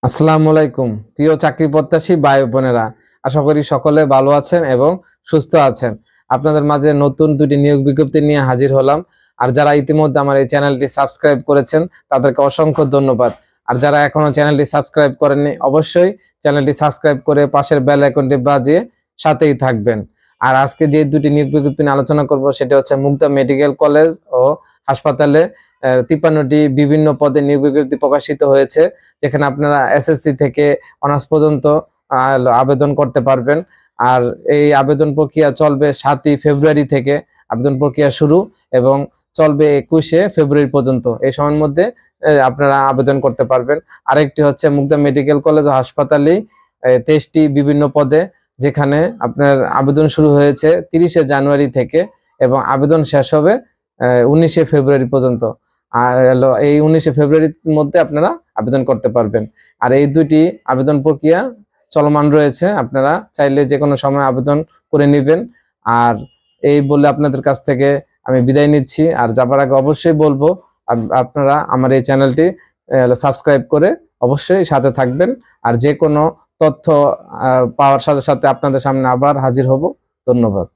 আসসালামু আলাইকুম প্রিয় চাকরি প্রত্যাশী ভাই বোনেরা, আশা করি সকলে ভালো আছেন এবং সুস্থ আছেন। আপনাদের মাঝে নতুন দুটি নিয়োগ বিজ্ঞপ্তি নিয়ে হাজির হলাম। আর যারা ইতিমধ্যে আমার এই চ্যানেলটি সাবস্ক্রাইব করেছেন তাদেরকে অসংখ্য ধন্যবাদ। আর যারা এখনো চ্যানেলটি সাবস্ক্রাইব করেননি অবশ্যই চ্যানেলটি সাবস্ক্রাইব করে পাশের বেল আইকনটি বাজিয়ে সাথেই থাকবেন। আর আজকে যে দুটি নিয়োগ বিজ্ঞপ্তি নিয়ে আলোচনা করব সেটা হচ্ছে মুগদা মেডিকেল কলেজ ও হাসপাতালে 53টি বিভিন্ন পদে নিয়োগ বিজ্ঞপ্তি প্রকাশিত হয়েছে, যেখানে আপনারা এসএসসি থেকে অনার্স পর্যন্ত আবেদন করতে পারবেন। আর এই আবেদন প্রক্রিয়া চলবে 7ই ফেব্রুয়ারি থেকে আবেদন প্রক্রিয়া শুরু এবং চলবে 21শে ফেব্রুয়ারি পর্যন্ত। এই সময়ের মধ্যে আপনারা আবেদন করতে পারবেন। আরেকটি হচ্ছে মুগদা মেডিকেল কলেজ ও হাসপাতালে 23টি বিভিন্ন পদে, যেখানে আপনার আবেদন শুরু হয়েছে 30শে জানুয়ারি থেকে এবং আবেদন শেষ হবে 19শে ফেব্রুয়ারি পর্যন্ত। আর এই 19শে ফেব্রুয়ারির মধ্যে আপনারা আবেদন করতে পারবেন। আর এই দুটি আবেদন প্রক্রিয়া চলমান রয়েছে, আপনারা চাইলে যে কোনো সময় আবেদন করে নেবেন। আর এই বলে আপনাদের কাছ থেকে আমি বিদায় নিচ্ছি। আর যাবার আগে অবশ্যই বলবো আপনারা আমার এই চ্যানেলটি সাবস্ক্রাইব করে অবশ্যই সাথে থাকবেন। আর যে কোনো তথ্য পাওয়ার সাথে সাথে আপনাদের সামনে আবার হাজির হব। ধন্যবাদ।